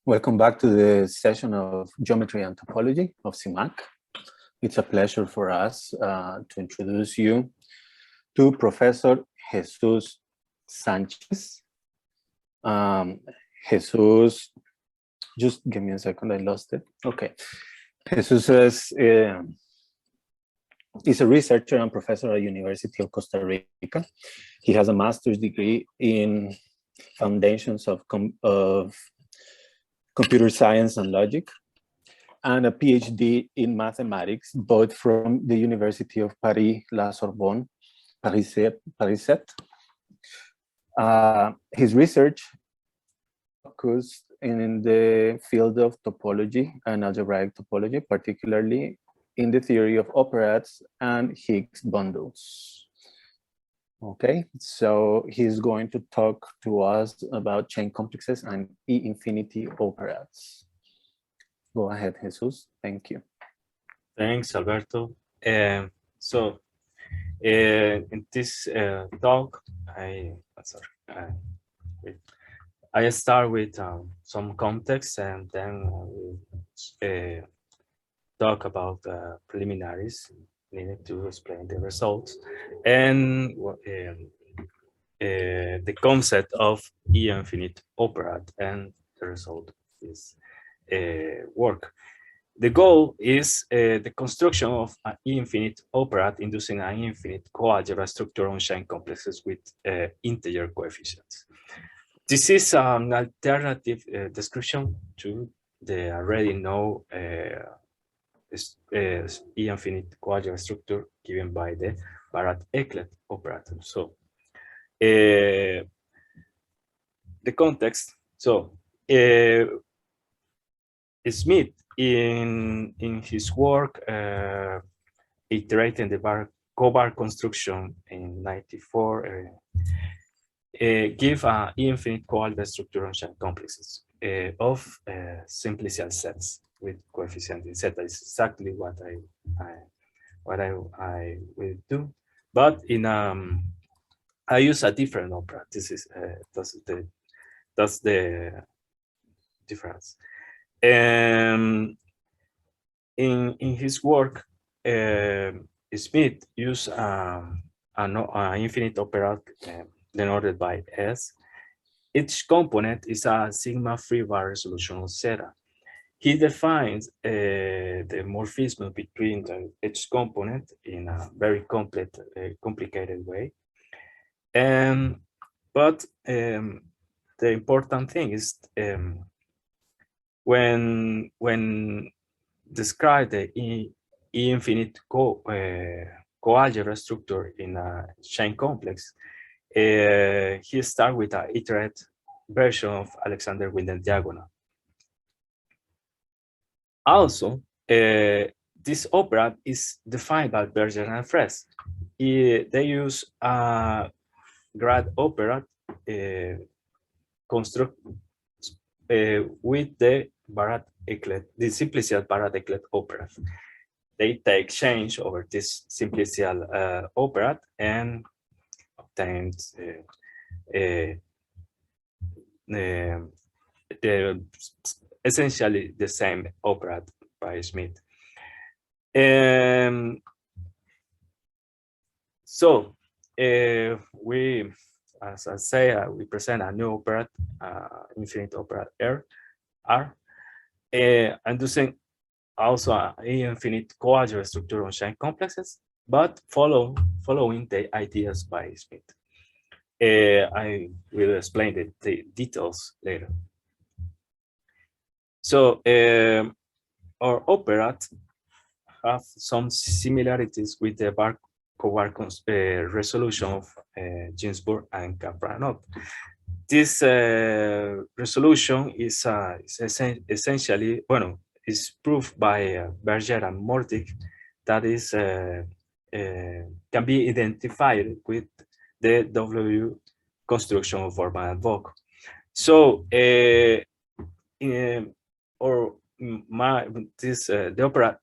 Welcome back to the session of Geometry and Topology of CIMAC. It's a pleasure for us to introduce you to Professor Jesús Sánchez. Jesús, just give me a second, I lost it. Okay. Jesús is a researcher and professor at University of Costa Rica. He has a master's degree in Foundations of Computer Science and Logic, and a PhD in Mathematics, both from the University of Paris, La Sorbonne, Paris 7. His research focused in the field of topology and algebraic topology, particularly in the theory of operads and Higgs bundles. Okay, so he's going to talk to us about chain complexes and E-infinity operads. Go ahead, Jesus. Thank you. Thanks, Alberto. In this talk, I start with some context, and then we'll talk about preliminaries needed to explain the results and the concept of E-infinite operad and the result of this work. The goal is the construction of an E-infinite operad inducing an E-infinite coalgebra structure on chain complexes with integer coefficients. This is an alternative description to the already known E-infinite coalgebra structure given by the Barat-Ecklet operator. So the context. So Smith in his work iterating the cobar construction in '94 give an E-infinite coalgebra structure on chain complexes of simplicial sets with coefficient zeta. Is exactly what I will do, but in I use a different opera. This is that's the difference. In his work, Smith used an infinite opera denoted by S. Each component is a sigma free bar resolution of zeta. He defines the morphism between each component in a very complicated way. But the important thing is when describe the E-infinite coalgebra structure in a chain complex, he starts with an iterate version of Alexander-Winden diagonal. Also, this operad is defined by Berger and Fraisse. They use a grad operad construct with the Barat-Ecklet, the simplicial Barat-Ecklet operad. They take change over this simplicial operad and obtained essentially the same operad by Smith. So we, as I say, we present a new operad, infinite operad R, inducing also an infinite coalgebra structure on chain complexes, but following the ideas by Smith. I will explain the details later. So our operad have some similarities with the cobar resolution of Ginsburg and Kapranov. This resolution is essentially, is proved by Berger and Mortig, that is can be identified with the W construction of Orban and Vogt. So the opera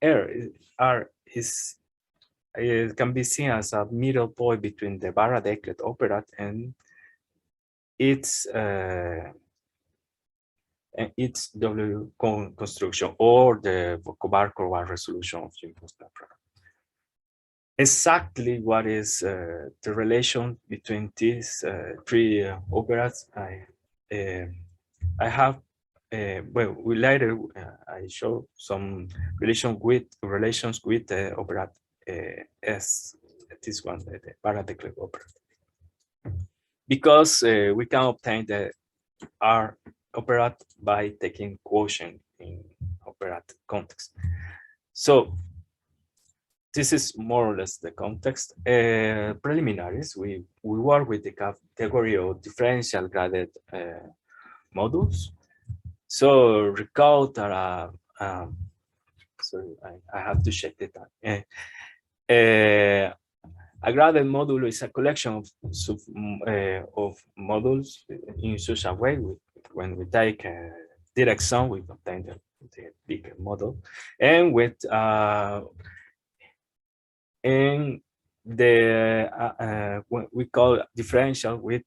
R is it can be seen as a middle point between the Barat-Ecklet operad and its and its W construction or the bar resolution of the input product. Exactly what is the relation between these three operads? I have well, we later I show some relations with the operad S, this one, the paradigmatic operad, because we can obtain the R operad by taking quotient in operad context. So this is more or less the context. Preliminaries, we work with the category of differential graded modules. So recall that sorry, I have to check it out. A graded module is a collection of modules in such a way when we take a direct sum, we obtain the big model, and with and the what we call differential with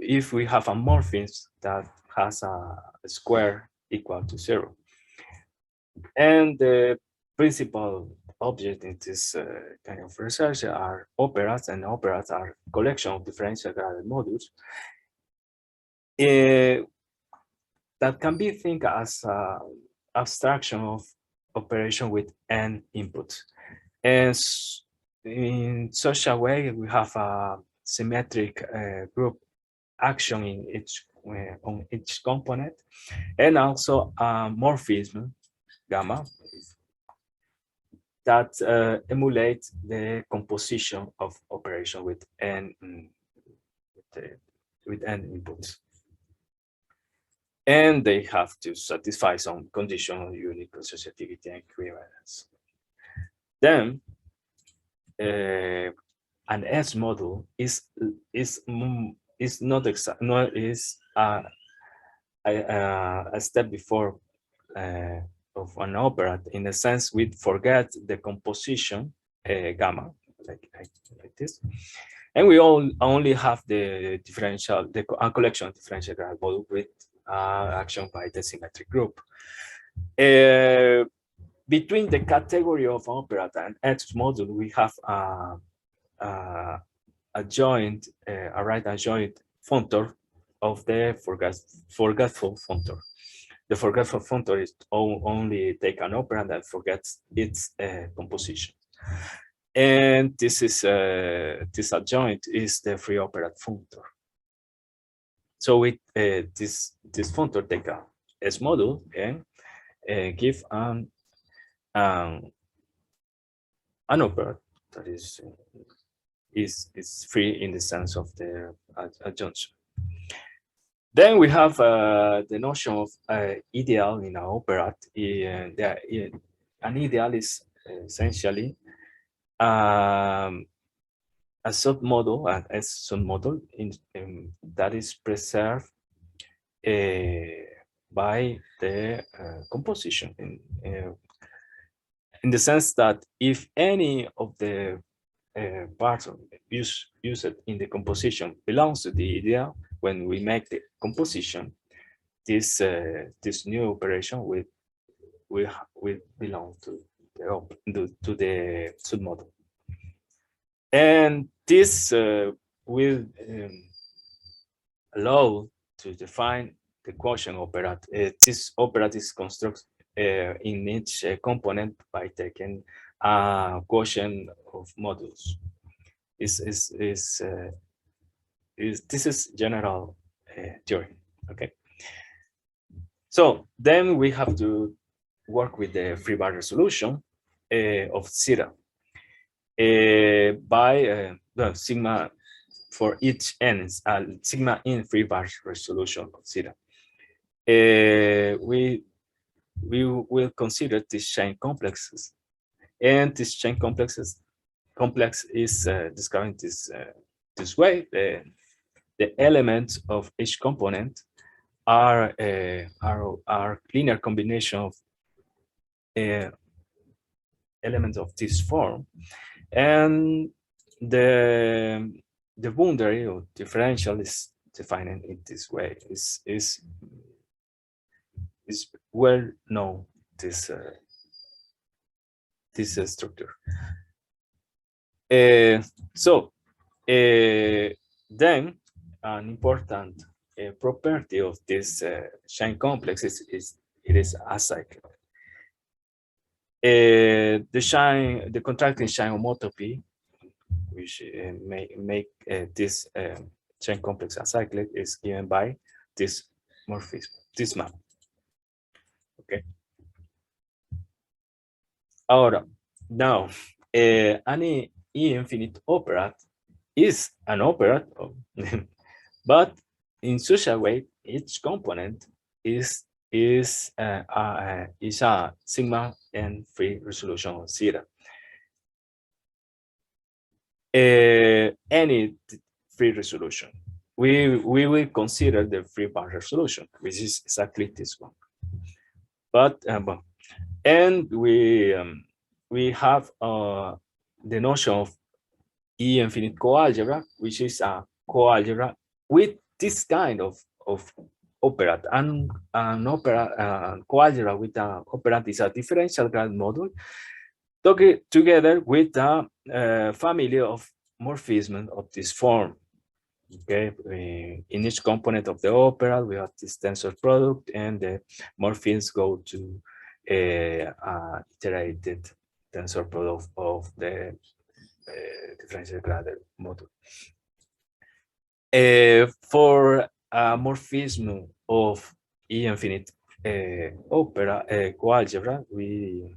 if we have a morphism that has a square equal to 0. And the principal object in this kind of research are operads, and operads are a collection of differential graded modules that can be think as abstraction of operation with n inputs. And in such a way, we have a symmetric group action in each on each component, and also a morphism gamma that emulates the composition of operation with n inputs, and they have to satisfy some condition of unique associativity and equivalence. Then an S model is not exact, nor is a step before of an operad, in a sense we forget the composition gamma like this, and we only have the differential, the collection of differential graded module with action by the symmetric group. Between the category of operad and X module, we have a right adjoint functor of the forgetful functor. The forgetful functor is only take an operand and forgets its composition. And this is this adjoint is the free operand functor. So with this functor take a S module and give an operand that is free in the sense of the adjunction. Then we have the notion of ideal in an operad. An ideal is essentially a submodel, an S submodel that is preserved by the composition in the sense that if any of the parts used in the composition belongs to the ideal, when we make the composition, this new operation will belong to the submodel, and this will allow to define the quotient operad. This operad is constructed in each component by taking a quotient of modules. This is general theory. Okay. So then we have to work with the free bar resolution of zeta by sigma for each n, sigma in free bar resolution of zeta. We will consider these chain complexes, and this chain complex is described this way. The elements of each component are linear combination of elements of this form, and the boundary or differential is defined in this way. Is is well known, this structure. So then an important property of this chain complex is it is acyclic. The contracting chain homotopy, which may make this chain complex acyclic, is given by this morphism, this map. Okay. Ahora, now, any E-infinite operad is an operad, but in such a way, each component is a sigma and free resolution of zeta. Any free resolution, we will consider the free band resolution, which is exactly this one. But and we have the notion of E-infinite coalgebra, which is a coalgebra with this kind of operand. And an coalgebra with an operand is a differential graph module together with a family of morphisms of this form. Okay, in each component of the operand, we have this tensor product, and the morphisms go to iterated tensor product of the differential graph module. For a morphism of E-infinite coalgebra, we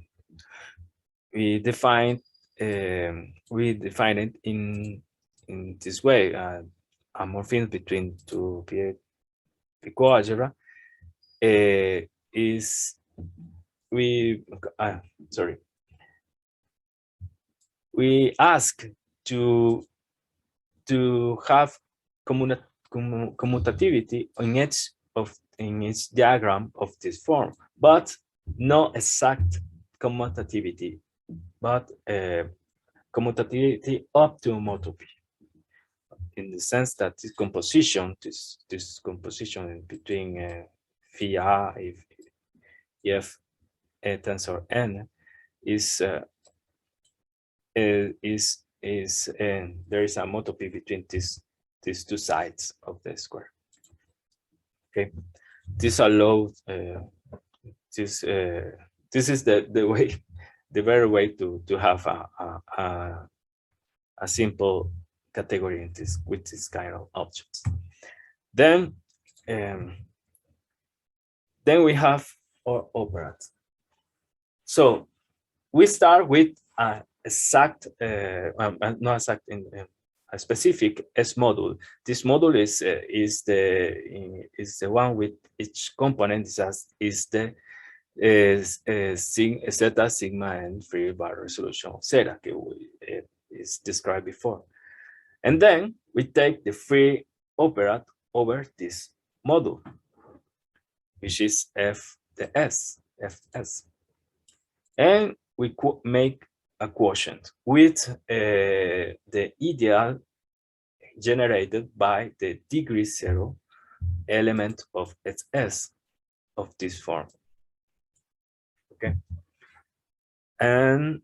define it in this way. A morphism between two coalgebra is we ask to have commutativity in each diagram of this form, but no exact commutativity, but commutativity up to homotopy, in the sense that this composition between phi a if tensor n is there is a homotopy between these two sides of the square. Okay, this allows this is the very way to have a simple category in this with this kind of objects. Then we have our operads. So we start with a exact, not exact, in a specific S module. This module is the one with each component is the zeta, sigma, and free bar resolution of zeta is described before. And then we take the free operad over this module, which is fs, and we make a quotient with the ideal generated by the degree 0 element of S of this form. Okay, and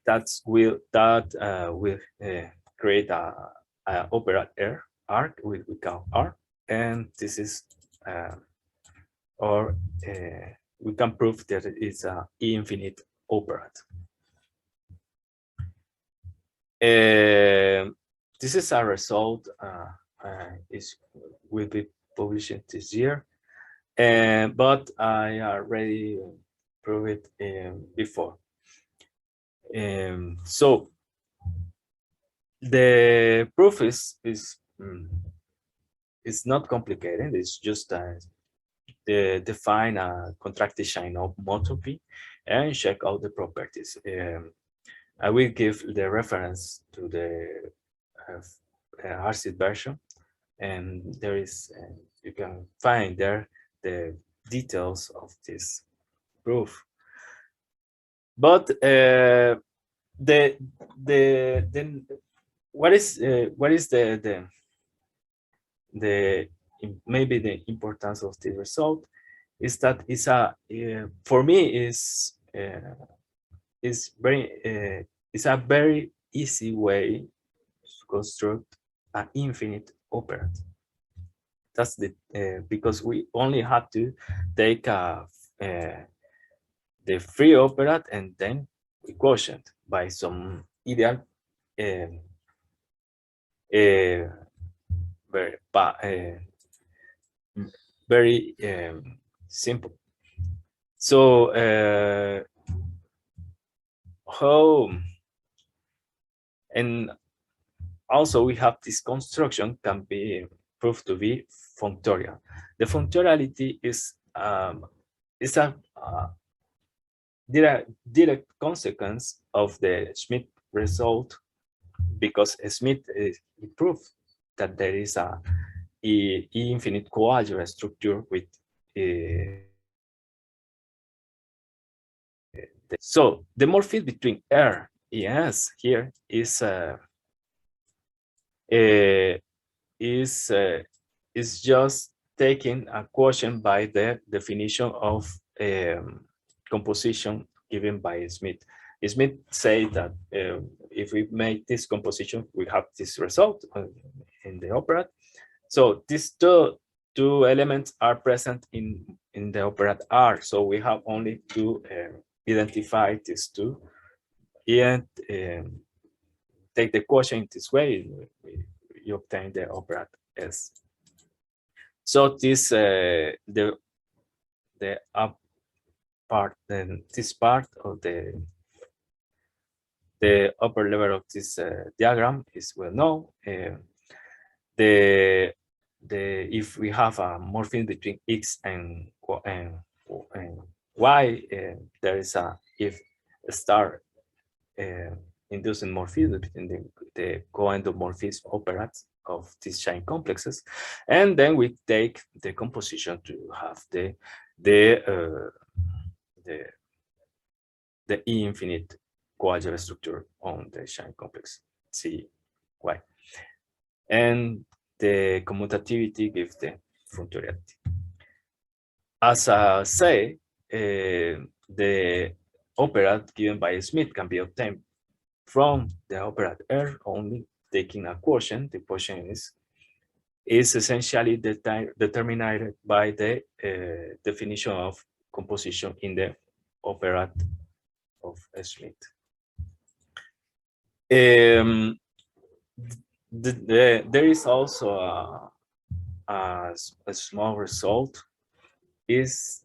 that will create a operad arc we call R, and this is we can prove that it's a E-infinite operad. This is a result will be published this year, but I already proved it before. So the proof is not complicated. It's just define a contracted chain homotopy and check out the properties. I will give the reference to the RC version, and there is you can find there the details of this proof. But what is maybe the importance of the result is that it's a for me is very it's a very easy way to construct an infinite operand. That's the because we only have to take the free operand and then we quotient by some ideal very simple. So how, and also we have this construction can be proved to be functorial. The functoriality is a direct consequence of the Schmidt result, because Schmidt proved that there is a infinite coalgebra structure with so the morphism between R and S here is just taking a quotient by the definition of composition given by Smith. Smith said that if we make this composition, we have this result in the operand. So these two elements are present in the operand R. So we have only to identify these two and take the quotient this way. You obtain the operand S. So this the up part, then this part of the upper level of this diagram is well known. If we have a morphism between X and Y, there is a star inducing morphism between the co-endomorphism operads of these chain complexes, and then we take the composition to have the infinite coalgebra structure on the chain complex CY, and the commutativity gives the functoriality. As I say, the operand given by Smith can be obtained from the operand R only taking a quotient. The quotient is essentially determined by the definition of composition in the operand of Smith. There is also a small result, is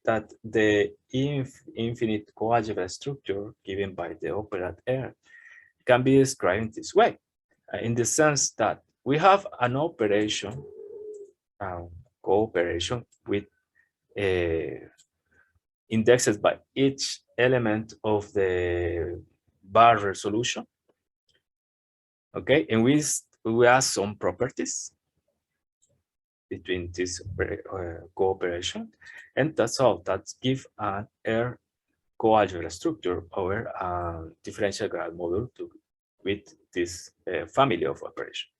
that the infinite coalgebra structure given by the operand R can be described in this way, in the sense that we have an operation, cooperation with indexes by each element of the bar resolution. Okay, and we have some properties between this cooperation, and that's all. That give an R coalgebra structure over a differential graph model with this family of operations.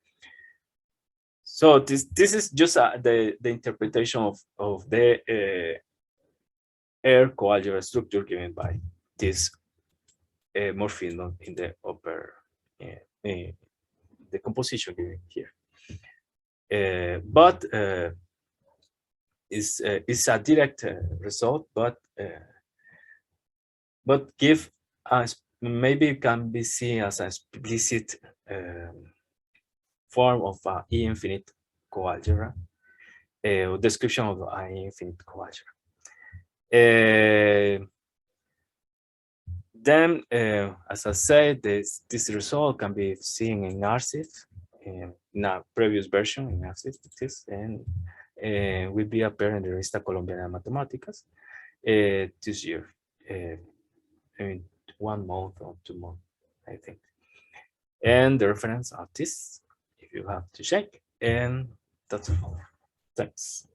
So this is just the interpretation of the R coalgebra structure given by this morphism in the upper the composition given here. But it's a direct result, but give us, maybe it can be seen as an explicit form of infinite coalgebra, description of infinite coalgebra. Then, as I said, this result can be seen in RCF, in a previous version in RCF, and will be appearing in the Revista Colombiana de Matemáticas this year, in 1 month or 2 months, I think. And the reference are this, if you have to check, and that's all. Thanks.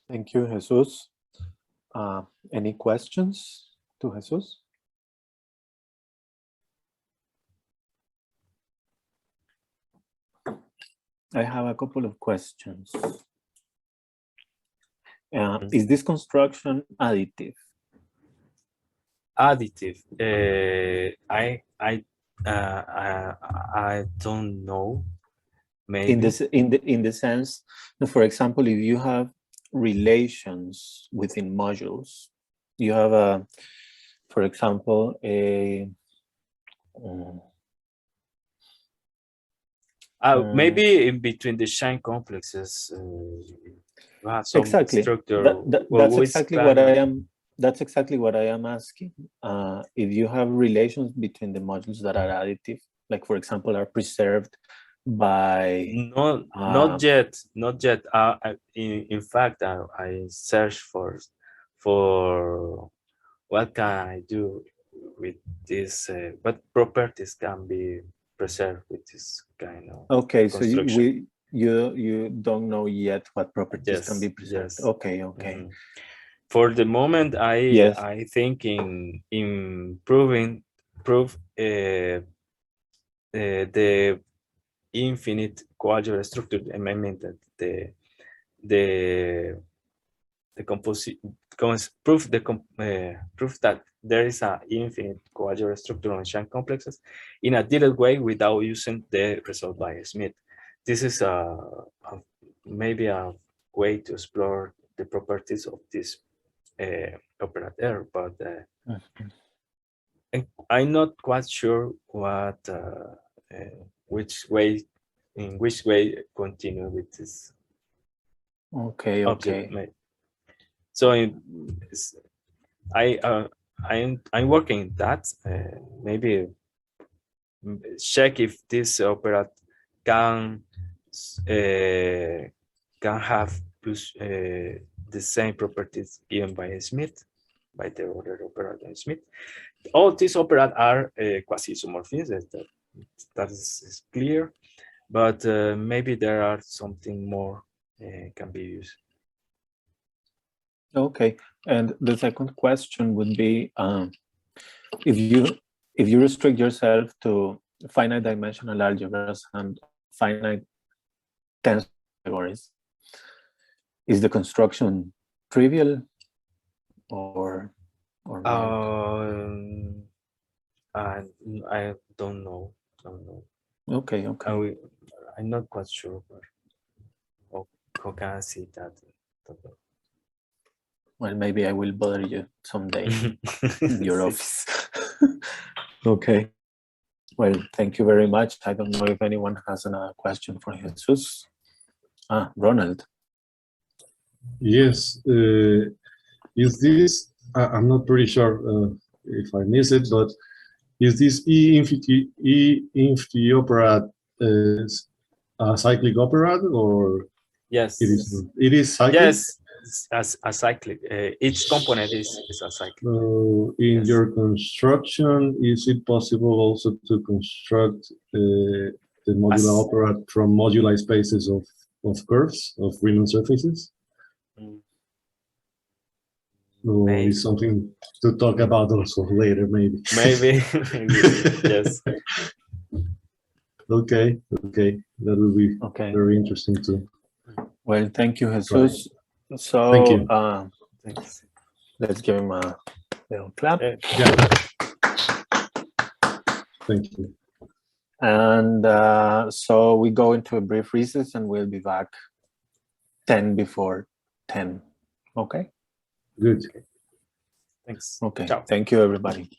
Thank you, Jesus. Any questions to Jesus? I have a couple of questions. Is this construction additive? Additive. I don't know. Maybe. In the sense, for example, if you have relations within modules, you have a, for example, a maybe in between the chain complexes, some exactly. structure. That's exactly what I am. That's exactly what I am asking. If you have relations between the modules that are additive, like for example, are preserved by not yet. In fact, I search for what can I do with this, what properties can be preserved with this kind of construction. So you don't know yet what properties can be preserved. Yes. Okay. For the moment, I think in prove the infinite quadrature structure. I mean that the proof that there is an infinite quadrature structure on chain complexes in a direct way without using the result by Smith. This is maybe a way to explore the properties of this operator, but I'm not quite sure what in which way continue with this. Okay. So I'm working that. Maybe check if this operator can have the same properties given by Smith, by the other operator Smith. All these operators are quasi-isomorphisms. That is clear, but maybe there are something more can be used. Okay, and the second question would be, if you restrict yourself to finite dimensional algebras and finite tensor categories, is the construction trivial or not? I don't know. Okay. I'm not quite sure, but how can I see that? Well, maybe I will bother you someday in your office. Okay. Well, thank you very much. I don't know if anyone has another question for Jesus. Ronald. Yes. Is this, I'm not pretty sure if I miss it, but is this E infinity operator a cyclic operator, or? Yes. It is cyclic? Yes, as a cyclic. Each component is a cyclic. In your construction, is it possible also to construct the modular operator from moduli spaces of curves, of Riemann surfaces? Or is something to talk about also later, maybe? Maybe, yes. Okay, that will be very interesting too. Well, thank you, Jesus. Right. So, thank you. Thanks. Let's give him a little clap. Yeah. Thank you. And so we go into a brief recess and we'll be back 10 before 10. Okay? Good. Thanks. Okay. Ciao. Thank you, everybody.